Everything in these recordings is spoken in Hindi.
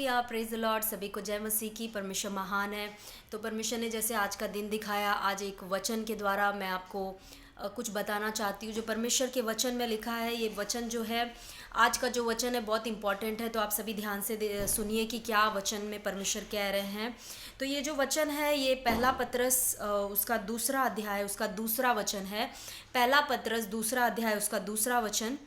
Hallelujah, praise the Lord. सभी को जय मसीह की। परमेश्वर महान है। तो परमेश्वर ने जैसे आज का दिन दिखाया, आज एक वचन के द्वारा मैं आपको कुछ बताना चाहती हूँ जो परमेश्वर के वचन में लिखा है। ये वचन जो है, आज का जो वचन है बहुत इंपॉर्टेंट है, तो आप सभी ध्यान से सुनिए कि क्या वचन में परमेश्वर कह रहे हैं। तो ये जो वचन है, ये पहला पत्रस उसका दूसरा अध्याय, उसका दूसरा वचन है। पहला पत्रस दूसरा अध्याय, उसका दूसरा वचन।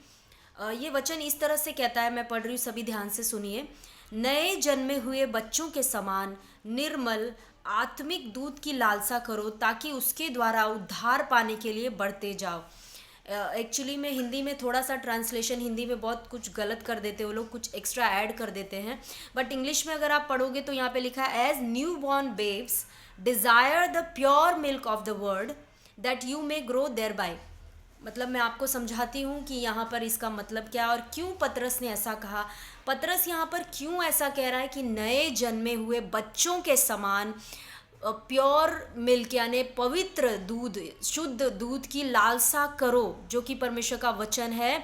ये वचन इस तरह से कहता है, मैं पढ़ रही हूँ, सभी ध्यान से सुनिए। नए जन्मे हुए बच्चों के समान निर्मल आत्मिक दूध की लालसा करो, ताकि उसके द्वारा उद्धार पाने के लिए बढ़ते जाओ। एक्चुअली में हिंदी में थोड़ा सा ट्रांसलेशन, हिंदी में बहुत कुछ गलत कर देते हैं वो लोग, कुछ एक्स्ट्रा ऐड कर देते हैं। बट इंग्लिश में अगर आप पढ़ोगे तो यहाँ पे लिखा है, as newborn babes desire the pure milk of the word that you may grow thereby. मतलब मैं आपको समझाती हूँ कि यहाँ पर इसका मतलब क्या और क्यों पतरस ने ऐसा कहा। पतरस यहाँ पर क्यों ऐसा कह रहा है कि नए जन्मे हुए बच्चों के समान प्योर मिल्क यानी पवित्र दूध, शुद्ध दूध की लालसा करो, जो कि परमेश्वर का वचन है,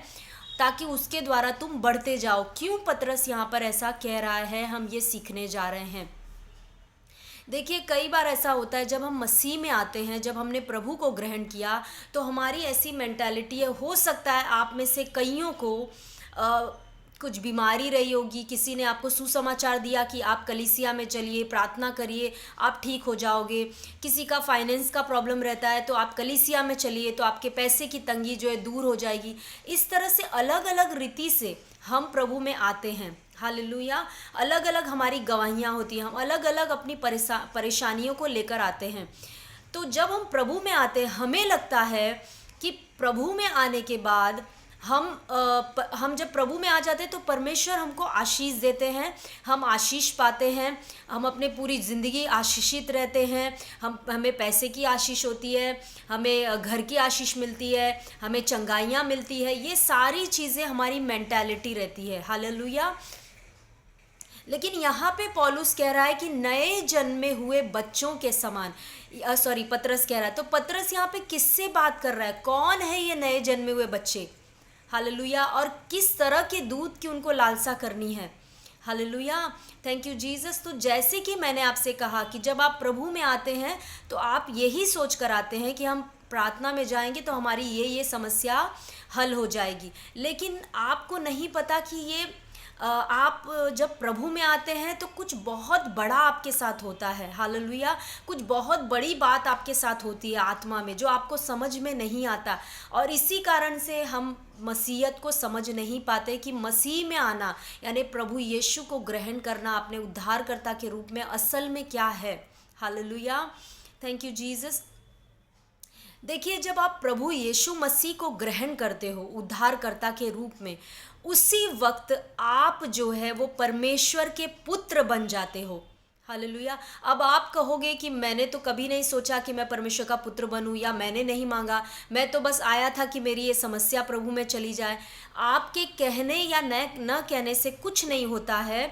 ताकि उसके द्वारा तुम बढ़ते जाओ। क्यों पतरस यहाँ पर ऐसा कह रहा है, हम ये सीखने जा रहे हैं। देखिए, कई बार ऐसा होता है जब हम मसीह में आते हैं, जब हमने प्रभु को ग्रहण किया, तो हमारी ऐसी मेंटालिटी है। हो सकता है आप में से कईयों को कुछ बीमारी रही होगी, किसी ने आपको सुसमाचार दिया कि आप कलीसिया में चलिए, प्रार्थना करिए, आप ठीक हो जाओगे। किसी का फाइनेंस का प्रॉब्लम रहता है तो आप कलीसिया में चलिए, तो आपके पैसे की तंगी जो है दूर हो जाएगी। इस तरह से अलग अलग रीति से हम प्रभु में आते हैं। हालेलुया। अलग अलग हमारी गवाहियाँ होती हैं, हम अलग अलग अपनी परेशानियों को लेकर आते हैं। तो जब हम प्रभु में आते हैं, हमें लगता है कि प्रभु में आने के बाद हम जब प्रभु में आ जाते हैं तो परमेश्वर हमको आशीष देते हैं, हम आशीष पाते हैं, हम अपने पूरी ज़िंदगी आशीषित रहते हैं। हमें पैसे की आशीष होती है, हमें घर की आशीष मिलती है, हमें चंगाइयाँ मिलती है। ये सारी चीज़ें हमारी मेंटालिटी रहती है। हालेलुया। लेकिन यहाँ पे पौलुस कह रहा है कि नए जन्मे हुए बच्चों के समान, पतरस कह रहा है। तो पतरस यहाँ पे किससे बात कर रहा है? कौन है ये नए जन्मे हुए बच्चे? हालेलुया। और किस तरह के दूध की उनको लालसा करनी है? हालेलुया। Thank you Jesus. तो जैसे कि मैंने आपसे कहा कि जब आप प्रभु में आते हैं तो आप यही सोच कर आते हैं कि हम प्रार्थना में जाएंगे तो हमारी ये समस्या हल हो जाएगी। लेकिन आपको नहीं पता कि ये आप जब प्रभु में आते हैं तो कुछ बहुत बड़ा आपके साथ होता है। हालेलुया। कुछ बहुत बड़ी बात आपके साथ होती है आत्मा में, जो आपको समझ में नहीं आता। और इसी कारण से हम मसीहत को समझ नहीं पाते कि मसीह में आना यानी प्रभु यीशु को ग्रहण करना अपने उद्धारकर्ता के रूप में असल में क्या है। हालेलुया। Thank you Jesus. देखिए, जब आप प्रभु यीशु मसीह को ग्रहण करते हो उद्धारकर्ता के रूप में, उसी वक्त आप जो है वो परमेश्वर के पुत्र बन जाते हो। हालेलुया। अब आप कहोगे कि मैंने तो कभी नहीं सोचा कि मैं परमेश्वर का पुत्र बनूं, या मैंने नहीं मांगा, मैं तो बस आया था कि मेरी ये समस्या प्रभु में चली जाए। आपके कहने या न कहने से कुछ नहीं होता है।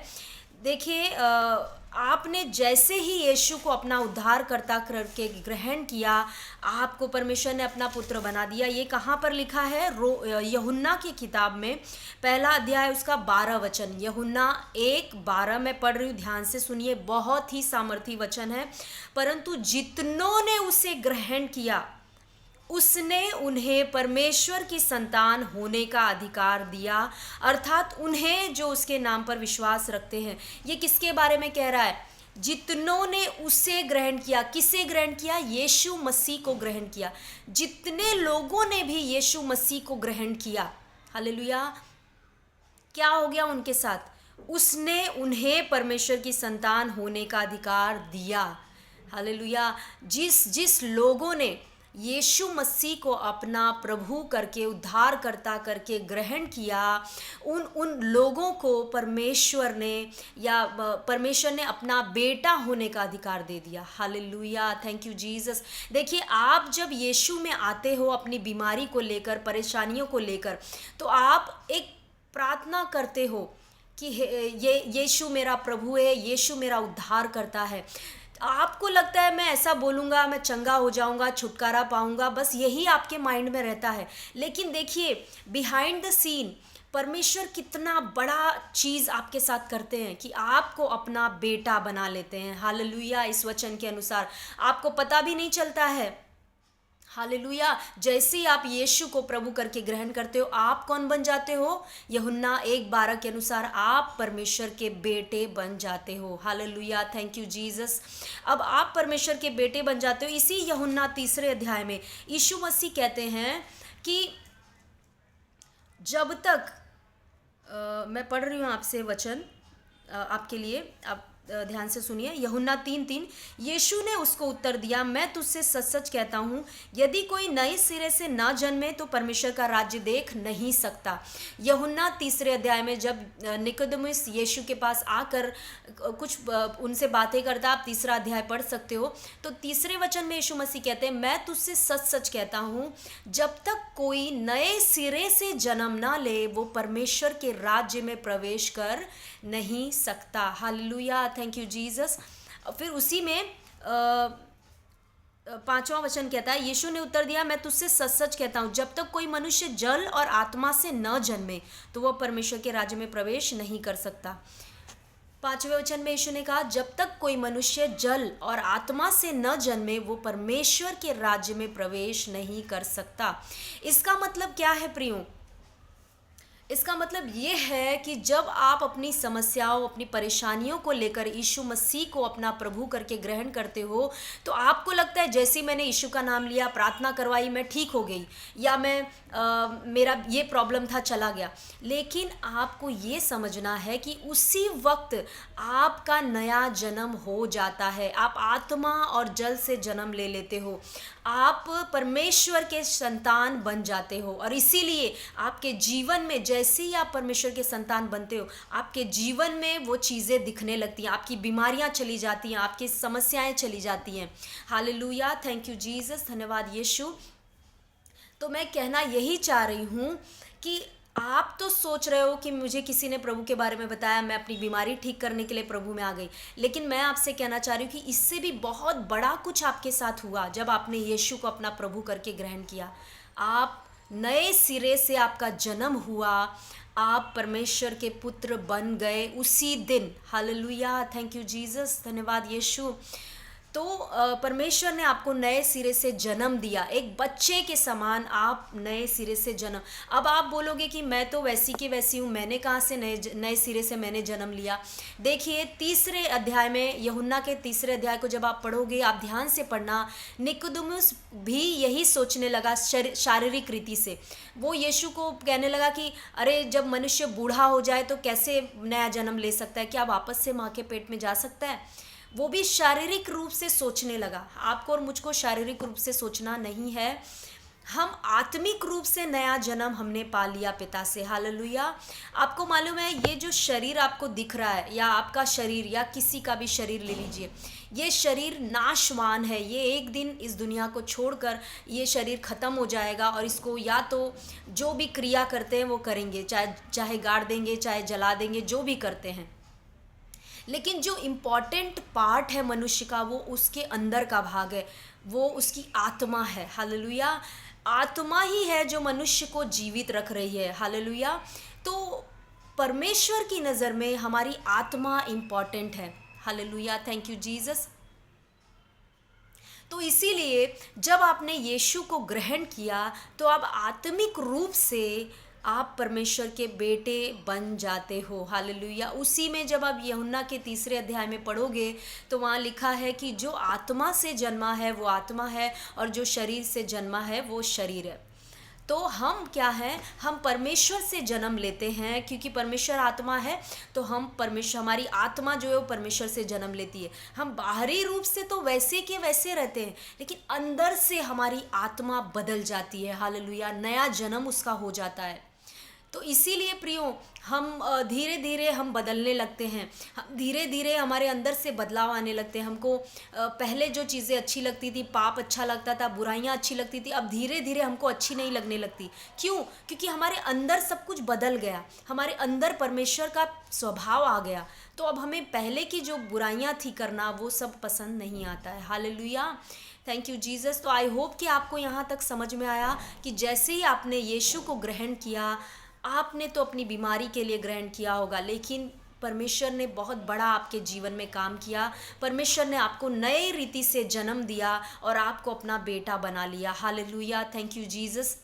देखिए, आपने जैसे ही यीशु को अपना उद्धारकर्ता करके ग्रहण किया, आपको परमेश्वर ने अपना पुत्र बना दिया। ये कहाँ पर लिखा है? यूहन्ना की किताब में पहला अध्याय, उसका 12 वचन। यूहन्ना 1:12 में पढ़ रही हूँ, ध्यान से सुनिए, बहुत ही सामर्थी वचन है। परंतु जितनों ने उसे ग्रहण किया, उसने उन्हें परमेश्वर की संतान होने का अधिकार दिया, अर्थात उन्हें जो उसके नाम पर विश्वास रखते हैं। ये किसके बारे में कह रहा है? जितनों ने उसे ग्रहण किया। किसे ग्रहण किया? यीशु मसीह को ग्रहण किया। जितने लोगों ने भी यीशु मसीह को ग्रहण किया, हालेलुया, क्या हो गया उनके साथ? उसने उन्हें परमेश्वर की संतान होने का अधिकार दिया। हालेलुया। जिस लोगों ने यीशु मसीह को अपना प्रभु करके, उद्धारकर्ता करके ग्रहण किया, उन लोगों को परमेश्वर ने अपना बेटा होने का अधिकार दे दिया। हालेलुया। Thank you Jesus. देखिए, आप जब यीशु में आते हो अपनी बीमारी को लेकर, परेशानियों को लेकर, तो आप एक प्रार्थना करते हो कि ये यीशु मेरा प्रभु है, यीशु मेरा उद्धार करता है। आपको लगता है मैं ऐसा बोलूँगा मैं चंगा हो जाऊँगा, छुटकारा पाऊँगा, बस यही आपके माइंड में रहता है। लेकिन देखिए, बिहाइंड द सीन परमेश्वर कितना बड़ा चीज़ आपके साथ करते हैं कि आपको अपना बेटा बना लेते हैं। हालेलुया। इस वचन के अनुसार आपको पता भी नहीं चलता है। हालेलुया। जैसे ही आप यीशु को प्रभु करके ग्रहण करते हो, आप कौन बन जाते हो? यूहन्ना 1:12 के अनुसार आप परमेश्वर के बेटे बन जाते हो। हालेलुया। Thank you Jesus. अब आप परमेश्वर के बेटे बन जाते हो। इसी यूहन्ना 3 अध्याय में यीशु मसीह कहते हैं कि जब तक मैं पढ़ रही हूँ आपसे वचन आपके लिए, आप ध्यान से सुनिए। यूहन्ना 3:3, यीशु ने उसको उत्तर दिया, मैं तुझसे सच सच कहता हूँ, यदि कोई नए सिरे से न जन्मे तो परमेश्वर का राज्य देख नहीं सकता। यूहन्ना 3 अध्याय में जब निकोदेमुस यीशु के पास आकर कुछ उनसे बातें करता, आप 3 अध्याय पढ़ सकते हो, तो 3 वचन में यीशु मसीह कहते हैं, मैं तुझसे सच सच कहता हूँ, जब तक कोई नए सिरे से जन्म ना ले वो परमेश्वर के राज्य में प्रवेश कर नहीं सकता। हालेलुया। Thank you Jesus. फिर उसी में 5वां वचन कहता है, यीशु ने उत्तर दिया, मैं तुझसे सच सच कहता हूँ, जब तक कोई मनुष्य जल और आत्मा से न जन्मे तो वह परमेश्वर के राज्य में प्रवेश नहीं कर सकता। 5वें वचन में यीशु ने कहा, जब तक कोई मनुष्य जल और आत्मा से न जन्मे वो परमेश्वर के राज्य में प्रवेश नहीं कर सकता। इसका मतलब क्या है प्रियो? इसका मतलब ये है कि जब आप अपनी समस्याओं, अपनी परेशानियों को लेकर यीशु मसीह को अपना प्रभु करके ग्रहण करते हो, तो आपको लगता है जैसे मैंने यीशु का नाम लिया, प्रार्थना करवाई, मैं ठीक हो गई, या मेरा ये प्रॉब्लम था चला गया। लेकिन आपको ये समझना है कि उसी वक्त आपका नया जन्म हो जाता है। आप आत्मा और जल से जन्म ले लेते हो, आप परमेश्वर के संतान बन जाते हो। और इसीलिए आपके जीवन में जैसे ही आप परमेश्वर के संतान बनते हो, आपके जीवन में वो चीज़ें दिखने लगती हैं, आपकी बीमारियां चली जाती हैं, आपकी समस्याएं चली जाती हैं। हालेलुया। Thank you Jesus. धन्यवाद यीशु। तो मैं कहना यही चाह रही हूँ कि आप तो सोच रहे हो कि मुझे किसी ने प्रभु के बारे में बताया, मैं अपनी बीमारी ठीक करने के लिए प्रभु में आ गई। लेकिन मैं आपसे कहना चाह रही हूँ कि इससे भी बहुत बड़ा कुछ आपके साथ हुआ जब आपने यीशु को अपना प्रभु करके ग्रहण किया। आप नए सिरे से आपका जन्म हुआ, आप परमेश्वर के पुत्र बन गए उसी दिन। हालेलुया। Thank you Jesus. धन्यवाद यीशु। तो परमेश्वर ने आपको नए सिरे से जन्म दिया, एक बच्चे के समान आप नए सिरे से जन्म। अब आप बोलोगे कि मैं तो वैसी की वैसी हूँ, मैंने कहाँ से नए सिरे से मैंने जन्म लिया। देखिए 3 अध्याय में, यूहन्ना के 3 अध्याय को जब आप पढ़ोगे, आप ध्यान से पढ़ना, निकोदेमुस भी यही सोचने लगा शारीरिक रीति से। वो यीशु को कहने लगा कि अरे जब मनुष्य बूढ़ा हो जाए तो कैसे नया जन्म ले सकता है, क्या वापस से माँ के पेट में जा सकता है? वो भी शारीरिक रूप से सोचने लगा। आपको और मुझको शारीरिक रूप से सोचना नहीं है, हम आत्मिक रूप से नया जन्म हमने पा लिया पिता से। हालेलुया। आपको मालूम है ये जो शरीर आपको दिख रहा है, या आपका शरीर या किसी का भी शरीर ले लीजिए, ये शरीर नाशवान है। ये एक दिन इस दुनिया को छोड़कर ये शरीर ख़त्म हो जाएगा, और इसको या तो जो भी क्रिया करते हैं वो करेंगे, चाहे गाड़ देंगे, चाहे जला देंगे, जो भी करते हैं। लेकिन जो इम्पॉर्टेंट पार्ट है मनुष्य का, वो उसके अंदर का भाग है, वो उसकी आत्मा है। हालेलुया। आत्मा ही है जो मनुष्य को जीवित रख रही है। हालेलुया। तो परमेश्वर की नज़र में हमारी आत्मा इम्पॉर्टेंट है। हालेलुया। Thank you Jesus. तो इसीलिए जब आपने यीशु को ग्रहण किया तो आप आत्मिक रूप से आप परमेश्वर के बेटे बन जाते हो। हालेलुया। उसी में जब आप यूहन्ना के 3 अध्याय में पढ़ोगे तो वहाँ लिखा है कि जो आत्मा से जन्मा है वो आत्मा है, और जो शरीर से जन्मा है वो शरीर है। तो हम क्या हैं? हम परमेश्वर से जन्म लेते हैं, क्योंकि परमेश्वर आत्मा है। तो हमारी आत्मा जो है वो परमेश्वर से जन्म लेती है। हम बाहरी रूप से तो वैसे के वैसे रहते हैं, लेकिन अंदर से हमारी आत्मा बदल जाती है। हालेलुया। नया जन्म उसका हो जाता है। तो इसीलिए प्रियो, हम धीरे धीरे हम बदलने लगते हैं, हम धीरे धीरे हमारे अंदर से बदलाव आने लगते हैं। हमको पहले जो चीज़ें अच्छी लगती थी, पाप अच्छा लगता था, बुराइयां अच्छी लगती थी, अब धीरे धीरे हमको अच्छी नहीं लगने लगती। क्यों? क्योंकि हमारे अंदर सब कुछ बदल गया, हमारे अंदर परमेश्वर का स्वभाव आ गया। तो अब हमें पहले की जो बुराइयां थी करना, वो सब पसंद नहीं आता है। हालेलुया। Thank you Jesus. तो आई होप कि आपको यहाँ तक समझ में आया कि जैसे ही आपने यीशु को ग्रहण किया, आपने तो अपनी बीमारी के लिए ग्रहण किया होगा, लेकिन परमेश्वर ने बहुत बड़ा आपके जीवन में काम किया। परमेश्वर ने आपको नए रीति से जन्म दिया और आपको अपना बेटा बना लिया। Hallelujah, thank you Jesus.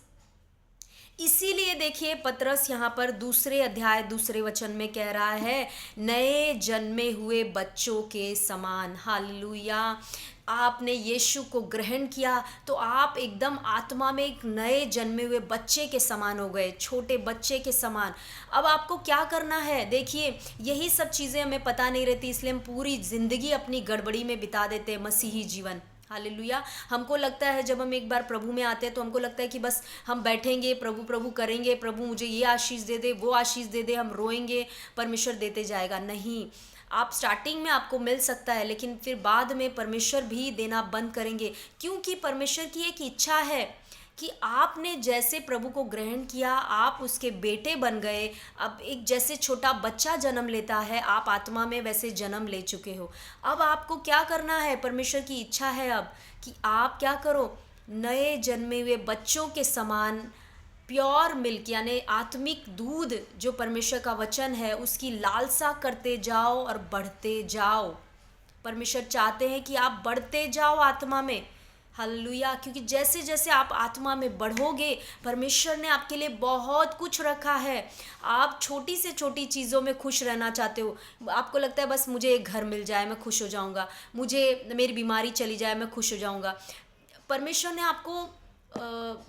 इसीलिए देखिए पतरस यहाँ पर दूसरे अध्याय दूसरे वचन में कह रहा है, नए जन्मे हुए बच्चों के समान। हालेलुया, आपने यीशु को ग्रहण किया तो आप एकदम आत्मा में एक नए जन्मे हुए बच्चे के समान हो गए, छोटे बच्चे के समान। अब आपको क्या करना है, देखिए यही सब चीज़ें हमें पता नहीं रहती, इसलिए हम पूरी ज़िंदगी अपनी गड़बड़ी में बिता देते हैं मसीही जीवन। हालेलुया, हमको लगता है जब हम एक बार प्रभु में आते हैं तो हमको लगता है कि बस हम बैठेंगे, प्रभु प्रभु करेंगे, प्रभु मुझे ये आशीष दे दे, वो आशीष दे दे, हम रोएंगे, परमेश्वर देते जाएगा। नहीं, आप स्टार्टिंग में आपको मिल सकता है, लेकिन फिर बाद में परमेश्वर भी देना बंद करेंगे, क्योंकि परमेश्वर की एक इच्छा है कि आपने जैसे प्रभु को ग्रहण किया, आप उसके बेटे बन गए। अब एक जैसे छोटा बच्चा जन्म लेता है, आप आत्मा में वैसे जन्म ले चुके हो। अब आपको क्या करना है, परमेश्वर की इच्छा है अब कि आप क्या करो, नए जन्मे हुए बच्चों के समान प्योर मिल्क यानी आत्मिक दूध जो परमेश्वर का वचन है, उसकी लालसा करते जाओ और बढ़ते जाओ। परमेश्वर चाहते हैं कि आप बढ़ते जाओ आत्मा में। हालेलुया, क्योंकि जैसे जैसे आप आत्मा में बढ़ोगे, परमेश्वर ने आपके लिए बहुत कुछ रखा है। आप छोटी से छोटी चीज़ों में खुश रहना चाहते हो, आपको लगता है बस मुझे एक घर मिल जाए मैं खुश हो जाऊंगा, मुझे मेरी बीमारी चली जाए मैं खुश हो जाऊंगा। परमेश्वर ने आपको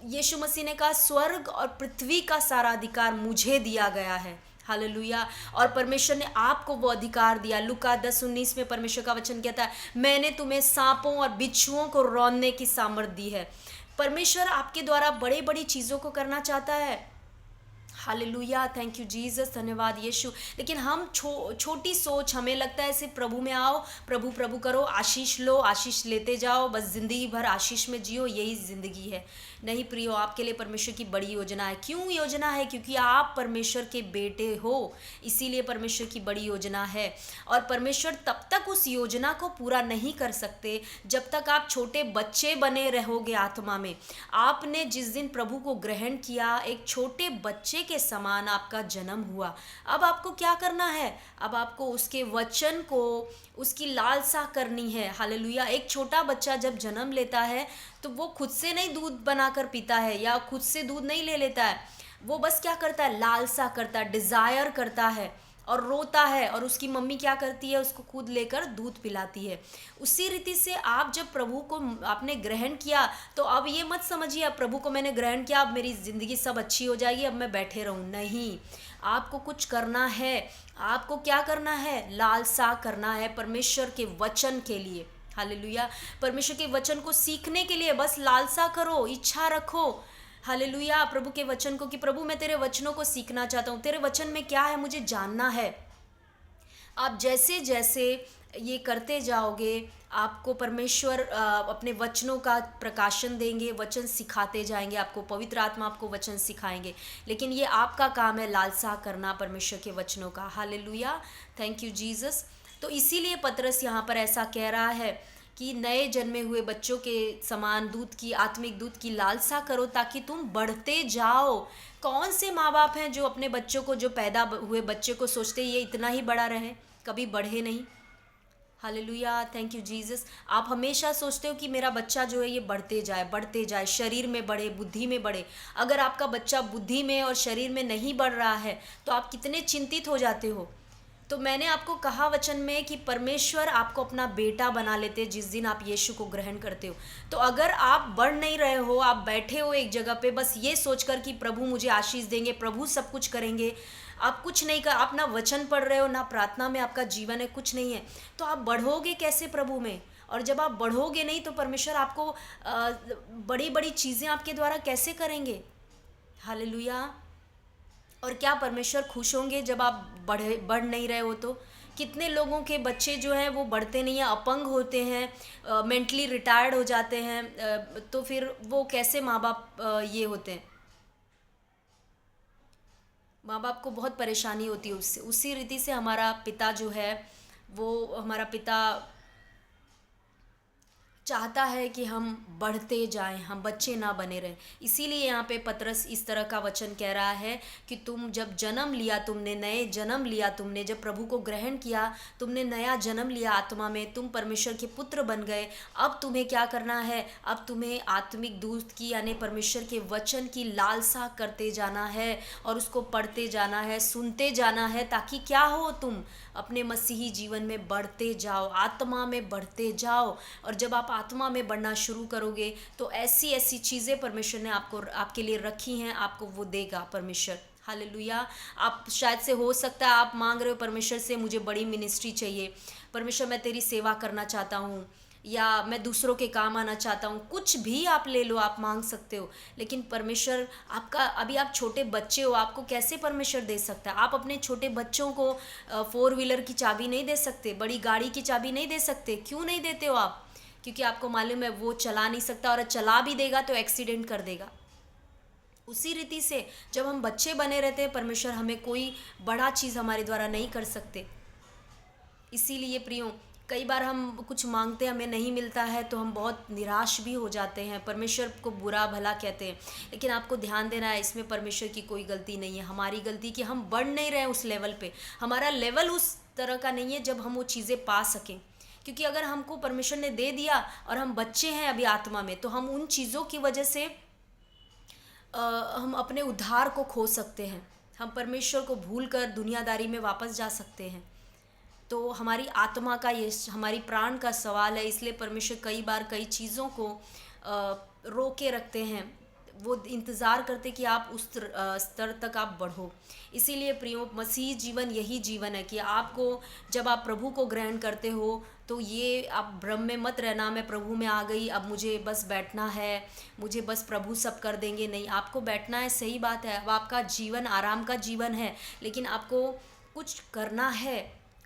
यीशु मसीह ने कहा, स्वर्ग और पृथ्वी का सारा अधिकार मुझे दिया गया है। हालेलुया, और परमेश्वर ने आपको वो अधिकार दिया। लूका 10:19 में परमेश्वर का वचन कहता है, मैंने तुम्हें सांपों और बिच्छुओं को रौंदने की सामर्थ दी है। परमेश्वर आपके द्वारा बड़ी बड़ी चीज़ों को करना चाहता है। हालेलुया, थैंक यू जीसस, धन्यवाद यीशु। लेकिन हम छोटी सोच, हमें लगता है सिर्फ प्रभु में आओ, प्रभु प्रभु करो, आशीष लो, आशीष लेते जाओ, बस ज़िंदगी भर आशीष में जियो, यही ज़िंदगी है। नहीं प्रियो, आपके लिए परमेश्वर की बड़ी योजना है। क्यों योजना है? क्योंकि आप परमेश्वर के बेटे हो, इसीलिए परमेश्वर की बड़ी योजना है। और परमेश्वर तब तक उस योजना को पूरा नहीं कर सकते जब तक आप छोटे बच्चे बने रहोगे आत्मा में। आपने जिस दिन प्रभु को ग्रहण किया, एक छोटे बच्चे के समान आपका जन्म हुआ। अब आपको क्या करना है? अब आपको उसके वचन को, उसकी लालसा करनी है। हालेलुया, एक छोटा बच्चा जब जन्म लेता है तो वो खुद से नहीं दूध बनाकर पीता है या खुद से दूध नहीं ले लेता है, वो बस क्या करता है, लालसा करता है, डिज़ायर करता है और रोता है, और उसकी मम्मी क्या करती है, उसको खुद लेकर दूध पिलाती है। उसी रीति से आप जब प्रभु को आपने ग्रहण किया तो अब ये मत समझिए अब प्रभु को मैंने ग्रहण किया, अब मेरी ज़िंदगी सब अच्छी हो जाएगी, अब मैं बैठे रहूँ। नहीं, आपको कुछ करना है। आपको क्या करना है? लालसा करना है परमेश्वर के वचन के लिए। हालेलुया, परमेश्वर के वचन को सीखने के लिए बस लालसा करो, इच्छा रखो। हालेलुया, प्रभु के वचन को, कि प्रभु मैं तेरे वचनों को सीखना चाहता हूँ, तेरे वचन में क्या है मुझे जानना है। आप जैसे जैसे ये करते जाओगे, आपको परमेश्वर अपने वचनों का प्रकाशन देंगे, वचन सिखाते जाएंगे, आपको पवित्र आत्मा आपको वचन सिखाएंगे। लेकिन ये आपका काम है, लालसा करना परमेश्वर के वचनों का। Hallelujah, thank you Jesus. तो इसीलिए पतरस यहाँ पर ऐसा कह रहा है कि नए जन्मे हुए बच्चों के समान दूध की, आत्मिक दूध की लालसा करो ताकि तुम बढ़ते जाओ। कौन से माँ बाप हैं जो अपने बच्चों को, जो पैदा हुए बच्चे को सोचते ये इतना ही बड़ा रहे, कभी बढ़े नहीं? Hallelujah, thank you Jesus. आप हमेशा सोचते हो कि मेरा बच्चा जो है ये बढ़ते जाए, शरीर में बढ़े, बुद्धि में बढ़े। अगर आपका बच्चा बुद्धि में और शरीर में नहीं बढ़ रहा है तो आप कितने चिंतित हो जाते हो। तो मैंने आपको कहा वचन में कि परमेश्वर आपको अपना बेटा बना लेते जिस दिन आप यीशु को ग्रहण करते हो। तो अगर आप बढ़ नहीं रहे हो, आप बैठे हो एक जगह पे बस ये सोचकर कि प्रभु मुझे आशीष देंगे, प्रभु सब कुछ करेंगे, आप कुछ नहीं कर, आप ना वचन पढ़ रहे हो, ना प्रार्थना में आपका जीवन है, कुछ नहीं है, तो आप बढ़ोगे कैसे प्रभु में? और जब आप बढ़ोगे नहीं तो परमेश्वर आपको बड़ी बड़ी चीज़ें आपके द्वारा कैसे करेंगे? हालेलुया। और क्या परमेश्वर खुश होंगे जब आप बढ़ नहीं रहे हो? तो कितने लोगों के बच्चे जो हैं वो बढ़ते नहीं हैं, अपंग होते हैं, मेंटली रिटायर्ड हो जाते हैं, तो फिर वो कैसे माँ बाप ये होते हैं? माँ बाप को बहुत परेशानी होती है उससे। उसी रीति से हमारा पिता जो है, वो हमारा पिता चाहता है कि हम बढ़ते जाएं, हम बच्चे ना बने रहें। इसीलिए यहाँ पे पतरस इस तरह का वचन कह रहा है कि तुम जब जन्म लिया, तुमने नए जन्म लिया, तुमने जब प्रभु को ग्रहण किया, तुमने नया जन्म लिया आत्मा में, तुम परमेश्वर के पुत्र बन गए। अब तुम्हें क्या करना है? अब तुम्हें आत्मिक दूध की यानी परमेश्वर के वचन की लालसा करते जाना है और उसको पढ़ते जाना है, सुनते जाना है, ताकि क्या हो, तुम अपने मसीही जीवन में बढ़ते जाओ, आत्मा में बढ़ते जाओ। और जब आप आत्मा में बढ़ना शुरू करोगे तो ऐसी ऐसी चीज़ें परमेश्वर ने आपके लिए रखी हैं, आपको वो देगा परमेश्वर। हालेलुया। आप शायद से हो सकता है आप मांग रहे हो परमेश्वर से, मुझे बड़ी मिनिस्ट्री चाहिए, परमेश्वर मैं तेरी सेवा करना चाहता हूँ, या मैं दूसरों के काम आना चाहता हूँ। कुछ भी आप ले लो, आप मांग सकते हो, लेकिन परमेश्वर आपका, अभी आप छोटे बच्चे हो, आपको कैसे परमेश्वर दे सकता है? आप अपने छोटे बच्चों को 4 व्हीलर की चाबी नहीं दे सकते, बड़ी गाड़ी की चाबी नहीं दे सकते। क्यों नहीं देते हो आप? क्योंकि आपको मालूम है वो चला नहीं सकता, और चला भी देगा तो एक्सीडेंट कर देगा। उसी रीति से जब हम बच्चे बने रहते हैं, परमेश्वर हमें कोई बड़ा चीज़ हमारे द्वारा नहीं कर सकते। इसीलिए प्रियो, कई बार हम कुछ मांगते हैं, हमें नहीं मिलता है तो हम बहुत निराश भी हो जाते हैं, परमेश्वर को बुरा भला कहते हैं। लेकिन आपको ध्यान देना है, इसमें परमेश्वर की कोई गलती नहीं है, हमारी गलती कि हम बढ़ नहीं रहे उस लेवल पे। हमारा लेवल उस तरह का नहीं है जब हम वो चीज़ें पा सकें। क्योंकि अगर हमको परमेश्वर ने दे दिया और हम बच्चे हैं अभी आत्मा में, तो हम उन चीज़ों की वजह से हम अपने उद्धार को खो सकते हैं, हम परमेश्वर को भूल कर दुनियादारी में वापस जा सकते हैं। तो हमारी आत्मा का ये, हमारी प्राण का सवाल है। इसलिए परमेश्वर कई बार कई चीज़ों को रोके रखते हैं, वो इंतज़ार करते कि आप उस स्तर तक आप बढ़ो। इसीलिए प्रियो, मसीह जीवन यही जीवन है कि आपको, जब आप प्रभु को ग्रहण करते हो तो ये आप भ्रम में मत रहना, मैं प्रभु में आ गई, अब मुझे बस बैठना है, मुझे बस प्रभु सब कर देंगे। नहीं, आपको बैठना है, सही बात है, अब आपका जीवन आराम का जीवन है, लेकिन आपको कुछ करना है,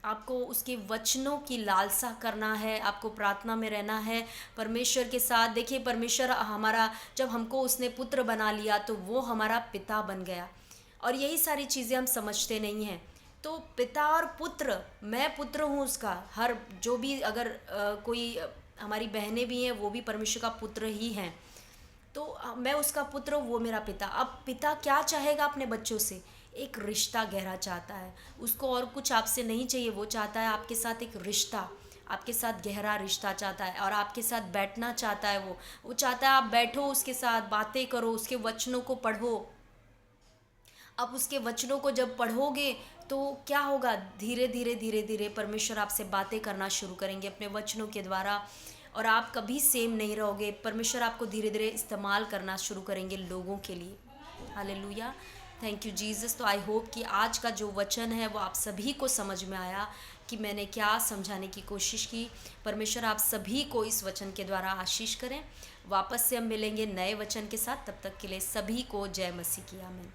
आपको उसके वचनों की लालसा करना है, आपको प्रार्थना में रहना है परमेश्वर के साथ। देखिए, परमेश्वर हमारा, जब हमको उसने पुत्र बना लिया तो वो हमारा पिता बन गया, और यही सारी चीज़ें हम समझते नहीं हैं। तो पिता और पुत्र, मैं पुत्र हूँ उसका, हर जो भी अगर कोई हमारी बहनें भी हैं वो भी परमेश्वर का पुत्र ही हैं। तो मैं उसका पुत्र हूँ, वो मेरा पिता। अब पिता क्या चाहेगा अपने बच्चों से? एक रिश्ता गहरा चाहता है उसको, और कुछ आपसे नहीं चाहिए। वो चाहता है आपके साथ एक रिश्ता, आपके साथ गहरा रिश्ता चाहता है, और आपके साथ बैठना चाहता है। वो चाहता है आप बैठो उसके साथ, बातें करो, उसके वचनों को पढ़ो। अब उसके वचनों को जब पढ़ोगे तो क्या होगा? धीरे धीरे धीरे धीरे परमेश्वर आपसे बातें करना शुरू करेंगे अपने वचनों के द्वारा, और आप कभी सेम नहीं रहोगे। परमेश्वर आपको धीरे धीरे इस्तेमाल करना शुरू करेंगे लोगों के लिए। Hallelujah, thank you Jesus. तो आई होप कि आज का जो वचन है वो आप सभी को समझ में आया कि मैंने क्या समझाने की कोशिश की। परमेश्वर आप सभी को इस वचन के द्वारा आशीष करें। वापस से हम मिलेंगे नए वचन के साथ, तब तक के लिए सभी को जय मसीह की आमीन।